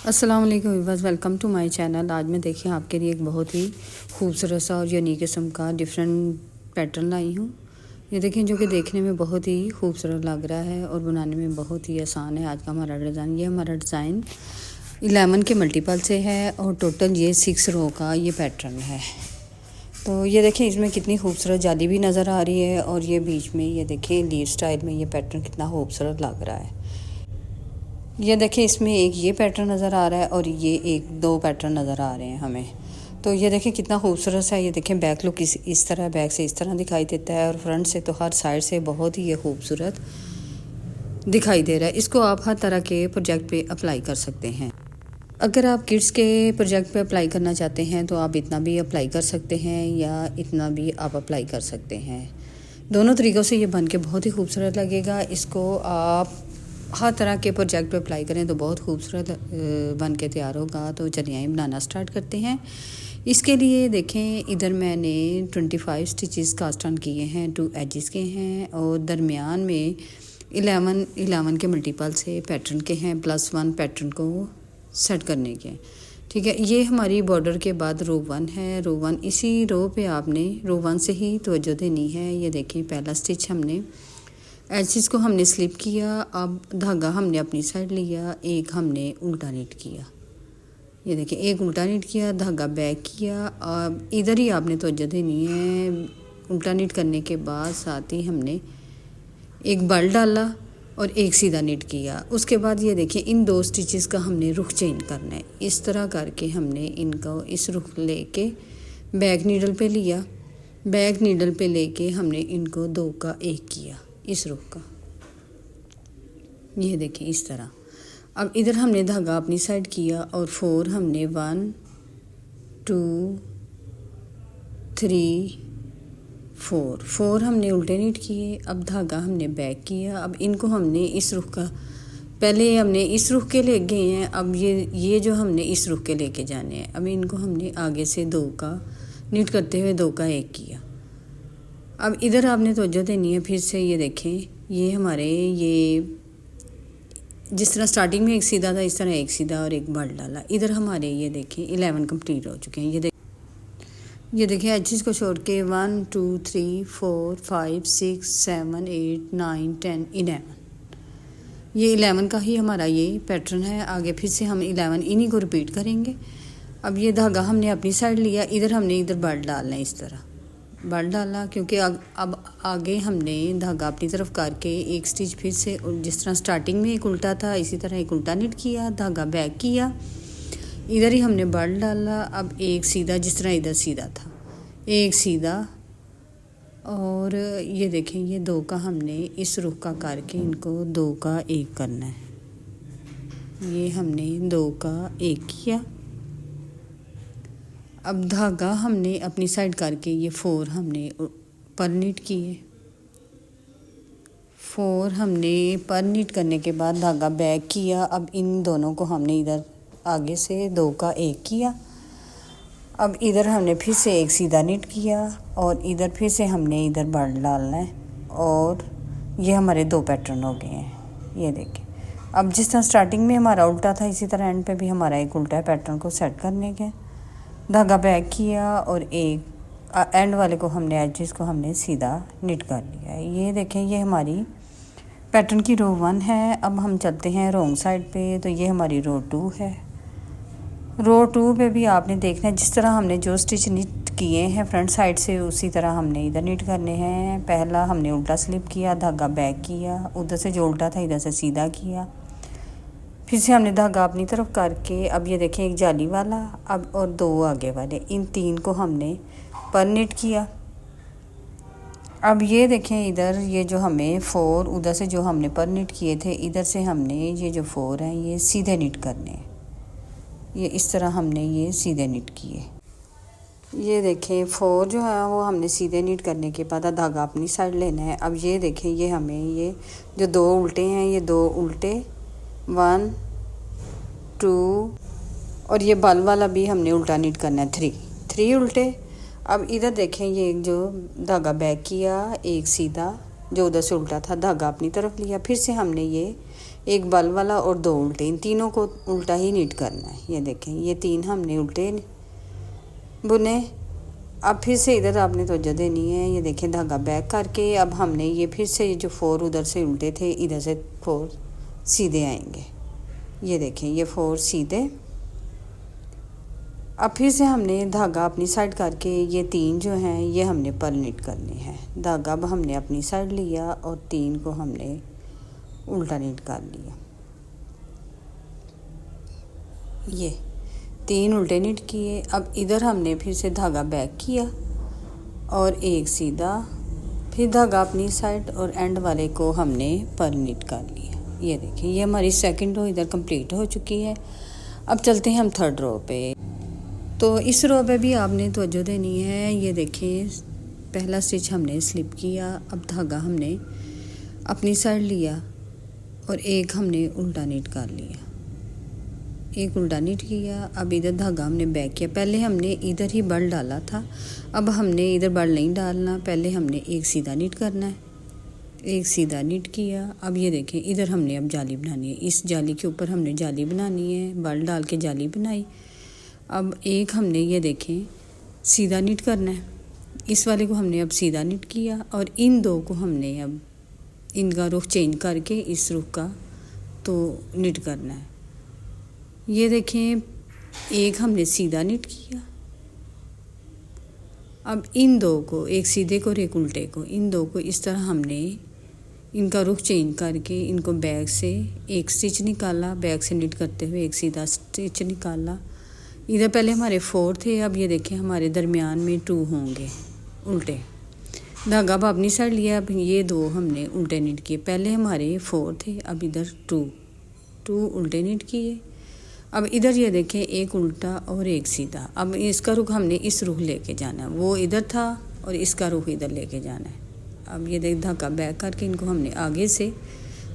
अस्सलाम वालेकुम viewers, welcome to my channel. आज मैं देखिए आपके लिए एक बहुत ही खूबसूरत सा और यूनिक किस्म का डिफरेंट पैटर्न लाई हूँ। ये देखें, जो कि देखने में बहुत ही खूबसूरत लग रहा है और बनाने में बहुत ही आसान है। आज का हमारा डिज़ाइन, ये हमारा डिज़ाइन 11 के मल्टीपल से है और टोटल ये 6 रो का ये पैटर्न है। तो ये देखें, इसमें कितनी खूबसूरत जाली भी नज़र आ रही है और ये बीच में ये देखें लीफ स्टाइल में ये पैटर्न कितना खूबसूरत लग रहा है। ये देखें, इसमें एक ये पैटर्न नज़र आ रहा है और ये एक दो पैटर्न नज़र आ रहे हैं हमें। तो ये देखें कितना खूबसूरत सा। ये देखें बैक लुक इस तरह, बैक से इस तरह दिखाई देता है और फ्रंट से तो हर साइड से बहुत ही ये खूबसूरत दिखाई दे रहा है। इसको आप हर तरह के प्रोजेक्ट पे अप्लाई कर सकते हैं। अगर आप किड्स के प्रोजेक्ट पे अप्लाई करना चाहते हैं तो आप इतना भी अप्लाई कर सकते हैं या इतना भी आप अप्लाई कर सकते हैं। दोनों तरीक़ों से ये बन के बहुत ही खूबसूरत लगेगा। इसको आप हर तरह के प्रोजेक्ट पे अप्लाई करें तो बहुत खूबसूरत बन के तैयार होगा। तो चलिए आइए बनाना स्टार्ट करते हैं। इसके लिए देखें, इधर मैंने 25 स्टिचेस कास्ट ऑन किए हैं, 2 एजेस के हैं और दरमियान में 11 के मल्टीपल से पैटर्न के हैं, +1 पैटर्न को सेट करने के। ठीक है, ये हमारी बॉर्डर के बाद रो 1 है। रो 1, इसी रो पे आपने रो 1 से ही तवज्जो देनी है। ये देखें, पहला स्टिच हमने एजेस को हमने स्लिप किया। अब धागा हमने अपनी साइड लिया, एक हमने उल्टा नीट किया। ये देखिए, एक उल्टा नीट किया, धागा बैक किया। अब इधर ही आपने तवज्जो देनी है। उल्टा नीट करने के बाद साथ ही हमने एक बल डाला और एक सीधा नीट किया। उसके बाद ये देखिए, इन 2 स्टिचेस का हमने रुख चेंज करना है। इस तरह करके हमने इनको इस रुख लेके बैक नीडल पे लिया। बैक नीडल पे लेके हमने इनको 2 का 1 किया इस रुख का। ये देखिए इस तरह। अब इधर हमने धागा अपनी साइड किया और 4 हमने 1 2 3 4 हमने उल्टे नीट किए। अब धागा हमने बैक किया। अब इनको हमने इस रुख का, पहले हमने इस रुख के ले गए हैं, अब ये जो हमने इस रुख के लेके जाने हैं। अब इनको हमने आगे से 2 का नीट करते हुए 2 का 1 किया। अब इधर आपने तवज्जो देनी है फिर से। ये देखें, ये हमारे ये जिस तरह स्टार्टिंग में एक सीधा था, इस तरह एक सीधा और एक बल डाला। इधर हमारे ये देखें 11 कंप्लीट हो चुके हैं। ये देखें एजेस को छोड़ के 1 2 3 4 5 6 7 8 9 10 11। ये 11 का ही हमारा ये पैटर्न है। आगे फिर से हम 11 इन्हीं को रिपीट करेंगे। अब ये धागा हमने अपनी साइड लिया, इधर हमने इधर बल डालना है, इस तरह बल डाला, क्योंकि अब आगे हमने धागा अपनी तरफ करके एक स्टिच फिर से जिस तरह स्टार्टिंग में एक उल्टा था, इसी तरह एक उल्टा नीट किया, धागा बैक किया, इधर ही हमने बल डाला। अब एक सीधा, जिस तरह इधर सीधा था, एक सीधा और ये देखें, ये 2 का हमने इस रुख का करके इनको 2 का 1 करना है। ये हमने 2 का 1 किया। अब धागा हमने अपनी साइड करके ये 4 हमने पर नीट किए। 4 हमने पर नीट करने के बाद धागा बैक किया। अब इन दोनों को हमने इधर आगे से 2 का 1 किया। अब इधर हमने फिर से एक सीधा नीट किया और इधर फिर से हमने इधर बल डालना है और ये हमारे 2 पैटर्न हो गए हैं। ये देखिए, अब जिस तरह स्टार्टिंग में हमारा उल्टा था, इसी तरह एंड पे भी हमारा एक उल्टा पैटर्न को सेट करने के। धागा बैक किया और एक एंड वाले को हमने एजेस को हमने सीधा निट कर लिया। ये देखें, ये हमारी पैटर्न की रो 1 है। अब हम चलते हैं रॉन्ग साइड पे। तो ये हमारी रो 2 है। रो 2 पे भी आपने देखना है, जिस तरह हमने जो स्टिच निट किए हैं फ्रंट साइड से, उसी तरह हमने इधर निट करने हैं। पहला हमने उल्टा स्लिप किया, धागा बैक किया, उधर से जो उल्टा था इधर से सीधा किया, फिर से हमने धागा अपनी तरफ करके, अब ये देखें एक जाली वाला, अब और 2 आगे वाले, इन 3 को हमने पर नीट किया। अब ये देखें, इधर ये जो हमें 4 उधर से जो हमने पर नीट किए थे, इधर से हमने ये जो 4 हैं ये सीधे नीट करने हैं। ये इस तरह हमने ये सीधे नीट किए। ये देखें 4 जो है वो हमने सीधे नीट करने के बाद धागा अपनी साइड लेना है। अब ये देखें, ये हमें ये जो 2 उल्टे हैं, ये 2 उल्टे 1 2 और ये बल वाला भी हमने उल्टा नीट करना है, 3 उल्टे। अब इधर देखें, ये जो धागा बैक किया, एक सीधा जो उधर से उल्टा था, धागा अपनी तरफ लिया, फिर से हमने ये एक बल वाला और 2 उल्टे, इन तीनों को उल्टा ही नीट करना है। ये देखें, ये 3 हमने उल्टे बुने। अब फिर से इधर आपने तवज्जो देनी है। ये देखें, धागा बैक करके अब हमने ये फिर से जो 4 उधर से उल्टे थे, इधर से 4 सीधे आएंगे। ये देखें, ये 4 सीधे। अब फिर से हमने धागा अपनी साइड करके ये 3 जो हैं ये हमने पर्ल निट करने हैं। धागा अब हमने अपनी साइड लिया और 3 को हमने उल्टा निट कर लिया। ये 3 उल्टे निट किए। अब इधर हमने फिर से धागा बैक किया और एक सीधा, फिर धागा अपनी साइड और एंड वाले को हमने पर्ल निट कर लिया। ये देखिए, ये हमारी सेकंड रो इधर कंप्लीट हो चुकी है। अब चलते हैं हम थर्ड रो पे। तो इस रो पे भी आपने तवज्जो देनी है। ये देखिए, पहला स्टिच हमने स्लिप किया। अब धागा हमने अपनी साइड लिया और एक हमने उल्टा निट कर लिया। एक उल्टा निट किया। अब इधर धागा हमने बैक किया। पहले हमने इधर ही बल डाला था, अब हमने इधर बल नहीं डालना। पहले हमने एक सीधा निट करना है। एक सीधा निट किया। अब ये देखें, इधर हमने अब जाली बनानी है। इस जाली के ऊपर हमने जाली बनानी है। बल डाल के जाली बनाई। अब एक हमने ये देखें सीधा निट करना है। इस वाले को हमने अब सीधा निट किया और इन 2 को हमने अब इनका रुख चेंज करके इस रुख का तो निट करना है। ये देखें, एक हमने सीधा निट किया। अब इन 2 को, एक सीधे को और एक उल्टे को, इन 2 को इस तरह हमने इनका रुख चेंज करके इनको बैक से एक स्टिच निकाला। बैक से निट करते हुए एक सीधा स्टिच निकाला। इधर पहले हमारे 4 थे, अब ये देखें हमारे दरमियान में 2 होंगे उल्टे। धागा अब अपनी साइड लिया। अब ये 2 हमने उल्टे निट किए। पहले हमारे 4 थे, अब इधर 2 उल्टे निट किए। अब इधर ये देखें, एक उल्टा और एक सीधा। अब इसका रुख हमने इस रुख लेके जाना है। वो इधर था और इसका रुख इधर लेके जाना है। अब ये देख, धागा बैक करके इनको हमने आगे से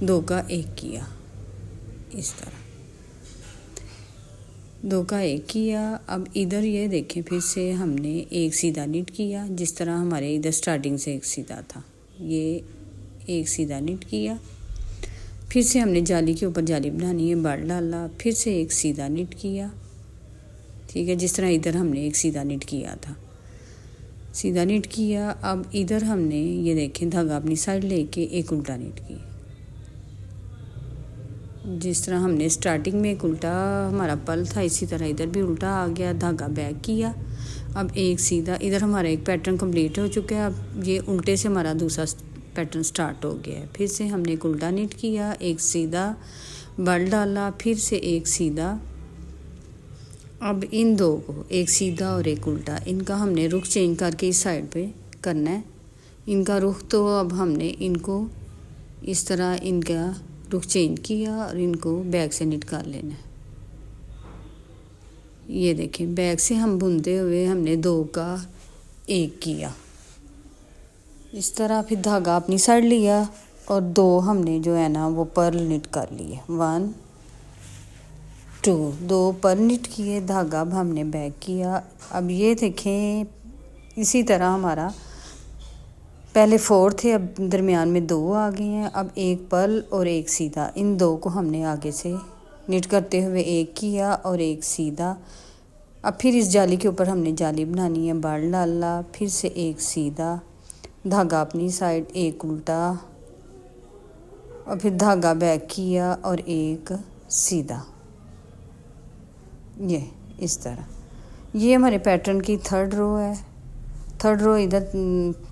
2 का 1 किया। इस तरह 2 का 1 किया। अब इधर ये देखें, फिर से हमने एक सीधा निट किया। जिस तरह हमारे इधर स्टार्टिंग से एक सीधा था, ये एक सीधा निट किया। फिर से हमने जाली के ऊपर जाली बनानी है। बल डाला, फिर से एक सीधा निट किया। ठीक है, जिस तरह इधर हमने एक सीधा निट किया था, सीधा निट किया। अब इधर हमने ये देखें, धागा अपनी साइड लेके एक उल्टा निट किया। जिस तरह हमने स्टार्टिंग में एक उल्टा हमारा पल था, इसी तरह इधर भी उल्टा आ गया। धागा बैक किया। अब एक सीधा, इधर हमारा एक पैटर्न कंप्लीट हो चुका है। अब ये उल्टे से हमारा दूसरा पैटर्न स्टार्ट हो गया है। फिर से हमने एक उल्टा निट किया, एक सीधा, बल डाला, फिर से एक सीधा। अब इन 2 को, एक सीधा और एक उल्टा, इनका हमने रुख चेंज करके इस साइड पे करना है। इनका रुख तो अब हमने इनको इस तरह इनका रुख चेंज किया और इनको बैक से निट कर लेना है। ये देखें, बैक से हम बुनते हुए हमने 2 का 1 किया। इस तरह फिर धागा अपनी साइड लिया और 2 हमने जो है ना वो पर्ल निट कर लिए। 1 2 पर्ल निट किए। धागा अब हमने बैक किया। अब ये देखें, इसी तरह हमारा पहले 4 थे, अब दरमियान में 2 आ गए हैं। अब एक पर्ल और एक सीधा, इन 2 को हमने आगे से निट करते हुए 1 किया और एक सीधा। अब फिर इस जाली के ऊपर हमने जाली बनानी है। बल डाला, फिर से एक सीधा, धागा अपनी साइड, एक उल्टा और फिर धागा बैक किया और एक सीधा। ये इस तरह ये हमारे पैटर्न की 3rd रो है। 3rd रो इधर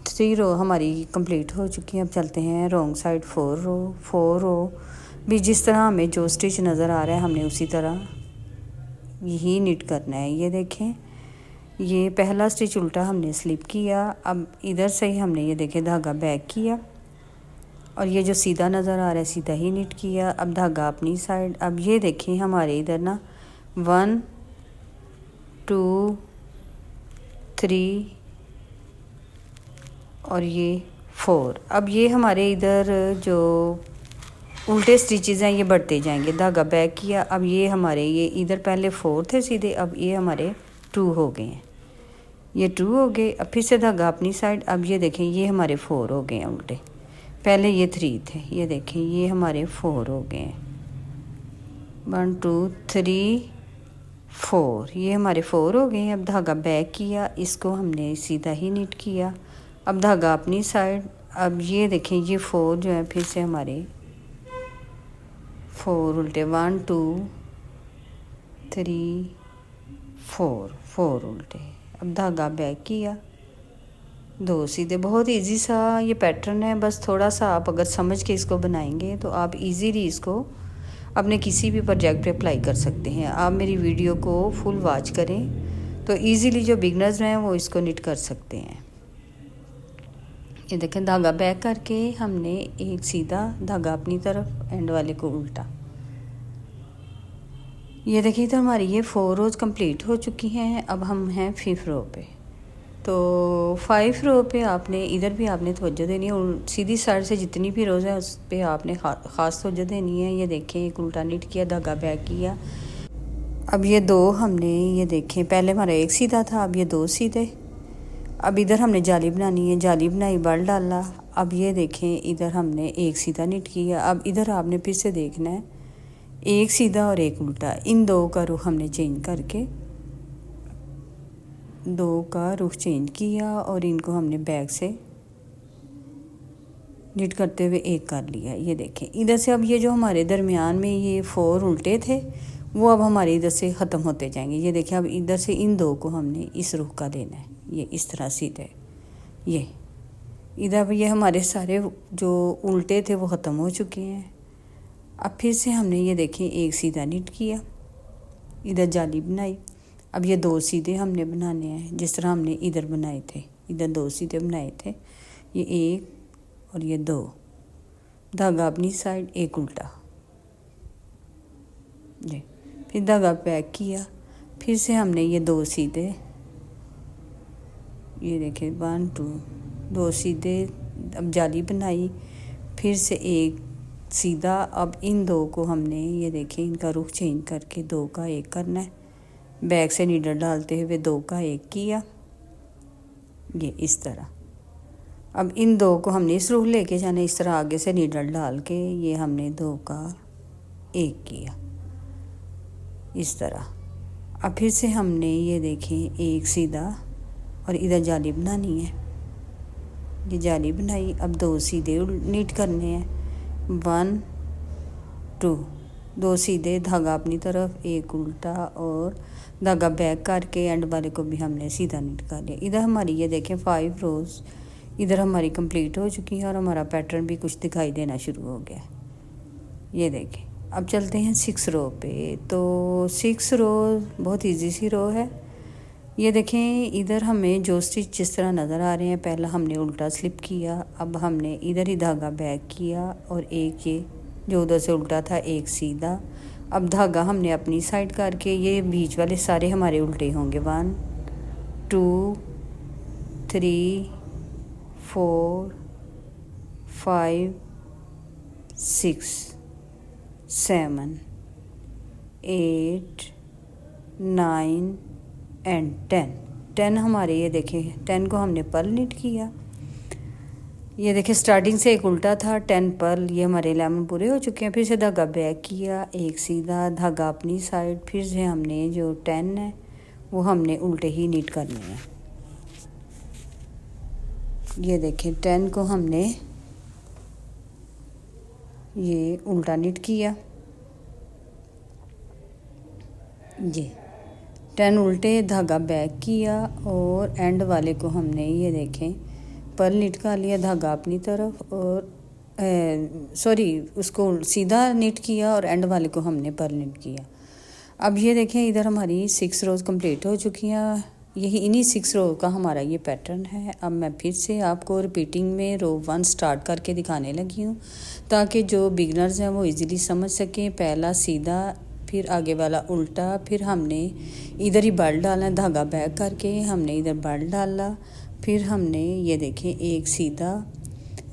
3 रो हमारी कंप्लीट हो चुकी है। अब चलते हैं रॉन्ग साइड 4 रो भी जिस तरह हमें जो स्टिच नज़र आ रहा है हमने उसी तरह यही निट करना है। ये देखें, ये पहला स्टिच उल्टा हमने स्लिप किया। अब इधर से ही हमने ये देखें धागा बैक किया और ये जो सीधा नज़र आ रहा है सीधा ही निट किया। अब धागा अपनी साइड। अब ये देखें, हमारे इधर ना 1 2 3 और ये 4। अब ये हमारे इधर जो उल्टे स्टिचेस हैं ये बढ़ते जाएंगे। धागा बैक किया। अब ये हमारे ये इधर पहले 4 थे सीधे, अब ये हमारे 2 हो गए हैं। ये 2 हो गए। अब फिर से धागा अपनी साइड। अब ये देखें, ये हमारे 4 हो गए हैं उल्टे। पहले ये 3 थे, ये देखें ये हमारे 4 हो गए हैं। 1 2 3 4, ये हमारे 4 हो गए हैं। अब धागा बैक किया, इसको हमने सीधा ही नीट किया। अब धागा अपनी साइड। अब ये देखें ये 4 जो है फिर से हमारे 4 उल्टे, 1 2 3 4 उल्टे। अब धागा बैक किया, 2 सीधे। बहुत इजी सा ये पैटर्न है, बस थोड़ा सा आप अगर समझ के इसको बनाएंगे तो आप इजीली इसको अपने किसी भी प्रोजेक्ट पे अप्लाई कर सकते हैं। आप मेरी वीडियो को फुल वॉच करें तो इजीली जो बिगनर्स हैं वो इसको निट कर सकते हैं। ये देखें धागा बैक करके हमने एक सीधा धागा अपनी तरफ, एंड वाले को उल्टा। ये देखिए तो हमारी ये 4 रोज़ कंप्लीट हो चुकी हैं। अब हम हैं 5th रो पे। तो 5 रो पे आपने इधर भी आपने तवज्जो देनी है, और सीधी साइड से जितनी भी रोज़ है उस पे आपने ख़ास तवज्जो देनी है। ये देखें एक उल्टा निट किया, धागा बैक किया। अब ये 2 हमने, ये देखें पहले हमारा एक सीधा था, अब ये 2 सीधे। अब इधर हमने जाली बनानी है, जाली बनाई, बल डाला। अब ये देखें इधर हमने एक सीधा निट किया। अब इधर आपने फिर से देखना है एक सीधा और एक उल्टा, इन 2 का रुख हमने चेंज करके 2 का रुख चेंज किया और इनको हमने बैक से निट करते हुए एक कर लिया। ये देखें इधर से अब ये जो हमारे दरमियान में ये 4 उल्टे थे वो अब हमारे इधर से ख़त्म होते जाएंगे। ये देखें अब इधर से इन 2 को हमने इस रुख का लेना है, ये इस तरह सीधे। ये इधर अब ये हमारे सारे जो उल्टे थे वो ख़त्म हो चुके हैं। अब फिर से हमने ये देखें एक सीधा निट किया, इधर जाली बनाई। अब ये 2 सीधे हमने बनाने हैं जिस तरह हमने इधर बनाए थे, इधर 2 सीधे बनाए थे, ये 1 और ये 2, धागा अपनी साइड, एक उल्टा। जी फिर धागा बैक किया, फिर से हमने ये 2 सीधे, ये देखें 1 2, 2 सीधे। अब जाली बनाई, फिर से एक सीधा। अब इन 2 को हमने, ये देखें इनका रुख चेंज करके 2 का 1 करना है, बैक से नीडल डालते हुए 2 का 1 किया, ये इस तरह। अब इन 2 को हमने इस रुख लेके जाना, इस तरह आगे से नीडल डाल के ये हमने 2 का 1 किया, इस तरह। अब फिर से हमने ये देखें एक सीधा और इधर जाली बनानी है, ये जाली बनाई। अब 2 सीधे नीट करने हैं, 1 2, 2 सीधे, धागा अपनी तरफ, एक उल्टा और धागा बैक करके एंड वाले को भी हमने सीधा नीट कर लिया। इधर हमारी ये देखें 5 रोज़ इधर हमारी कंप्लीट हो चुकी है और हमारा पैटर्न भी कुछ दिखाई देना शुरू हो गया। ये देखें अब चलते हैं 6 रो पे। तो 6 रो बहुत इजी सी रो है। ये देखें इधर हमें जो स्टिच जिस तरह नज़र आ रहे हैं, पहला हमने उल्टा स्लिप किया, अब हमने इधर ही धागा बैक किया और एक ये जो उधर से उल्टा था एक सीधा। अब धागा हमने अपनी साइड करके, ये बीच वाले सारे हमारे उल्टे होंगे, 1 2 3 4 5 6 7 8 9 एंड 10 हमारे, ये देखें 10 को हमने पर्ल निट किया। ये देखें स्टार्टिंग से एक उल्टा था, 10 पर्ल, ये हमारे 11 पूरे हो चुके हैं। फिर से धागा बैक किया, एक सीधा, धागा अपनी साइड, फिर से हमने जो 10 है वो हमने उल्टे ही नीट करने हैं। ये देखें 10 को हमने ये उल्टा नीट किया, ये 10 उल्टे, धागा बैक किया और एंड वाले को हमने ये देखें पर्ल निट कर लिया, धागा अपनी तरफ और उसको सीधा निट किया और एंड वाले को हमने पर्ल निट किया। अब ये देखें इधर हमारी 6 रोज़ कंप्लीट हो चुकी हैं। यही इन्हीं 6 रो का हमारा ये पैटर्न है। अब मैं फिर से आपको रिपीटिंग में रो 1 स्टार्ट करके दिखाने लगी हूँ ताकि जो बिगनर्स हैं वो इजीली समझ सकें। पहला सीधा, फिर आगे वाला उल्टा, फिर हमने इधर ही बल डालना, धागा बैक करके हमने इधर बल डाला, फिर हमने ये देखें एक सीधा,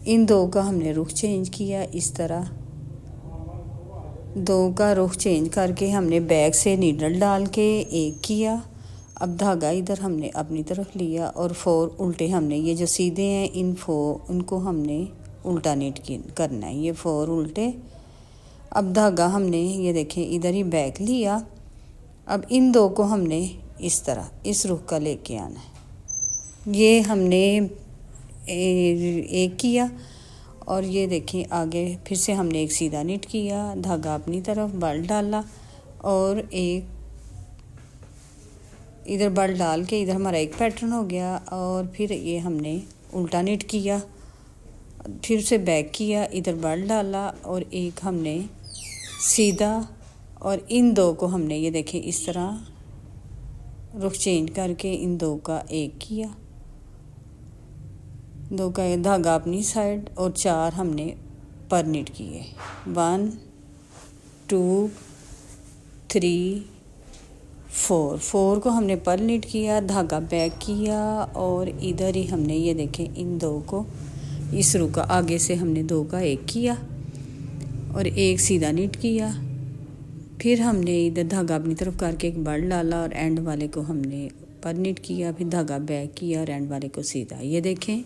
इन 2 का हमने रुख चेंज किया, इस तरह 2 का रुख चेंज करके हमने बैक से नीडल डाल के एक किया। अब धागा इधर हमने अपनी तरफ लिया और 4 उल्टे हमने, ये जो सीधे हैं इन 4 उनको हमने उल्टा नीट करना है, ये 4 उल्टे। अब धागा हमने ये देखें इधर ही बैक लिया। अब इन 2 को हमने इस तरह इस रुख का लेके आना है। ये हमने एक किया और ये देखें आगे फिर से हमने एक सीधा नीट किया, धागा अपनी तरफ बल डाला और एक इधर बल डाल के इधर हमारा एक पैटर्न हो गया। और फिर ये हमने उल्टा नीट किया, फिर से बैक किया, इधर बल डाला और एक हमने सीधा, और इन 2 को हमने ये देखें इस तरह रुख चेंज करके इन 2 का एक किया, 2 का धागा अपनी साइड और 4 हमने पर नीट किए। 1 2 3 4 को हमने पर नीट किया, धागा बैक किया और इधर ही हमने ये देखें इन 2 को इस रुख का आगे से हमने 2 का एक किया और एक सीधा नीट किया। फिर हमने इधर धागा अपनी तरफ करके एक बल डाला और एंड वाले को हमने पर नीट किया, फिर धागा बैक किया और एंड वाले को सीधा। ये देखें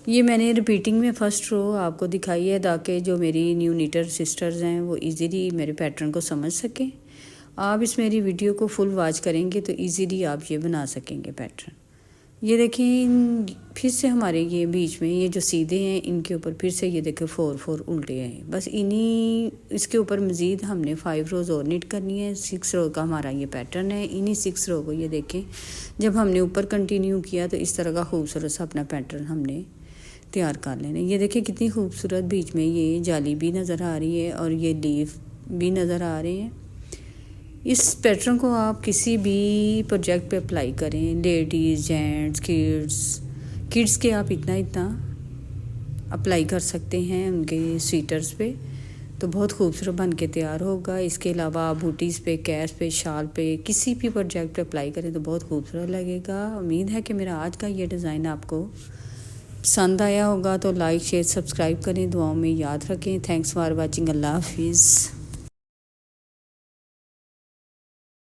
ये मैंने रिपीटिंग में फर्स्ट रो आपको दिखाई है ताकि जो मेरी न्यू नीटर सिस्टर्स हैं वो इजीली मेरे पैटर्न को समझ सकें। आप इस मेरी वीडियो को फुल वॉच करेंगे तो इजीली आप ये बना सकेंगे पैटर्न। ये देखें फिर से हमारे ये बीच में ये जो सीधे हैं इनके ऊपर फिर से ये देखें 4 उल्टे हैं। बस इन्हीं इसके ऊपर मज़ीद हमने 5 रोज़ और नीट करनी है। 6 रो का हमारा ये पैटर्न है। इन्हीं 6 रो को ये देखें जब हमने ऊपर कंटिन्यू किया तो इस तरह का खूबसूरत सा अपना पैटर्न हमने तैयार कर लेना। ये देखें कितनी खूबसूरत बीच में ये जाली भी नज़र आ रही है और ये लीफ भी नज़र आ रहे हैं। इस पैटर्न को आप किसी भी प्रोजेक्ट पे अप्लाई करें, लेडीज़, जेंट्स, किड्स के आप इतना अप्लाई कर सकते हैं उनके स्वेटर्स पे, तो बहुत खूबसूरत बन के तैयार होगा। इसके अलावा आप बूटीज़ पे, कैश पे, शाल पे, किसी भी प्रोजेक्ट पे अप्लाई करें तो बहुत खूबसूरत लगेगा। उम्मीद है कि मेरा आज का ये डिज़ाइन आपको पसंद आया होगा, तो लाइक शेयर सब्सक्राइब करें, दुआओं में याद रखें। Thanks for watching. अल्लाह हाफिज़।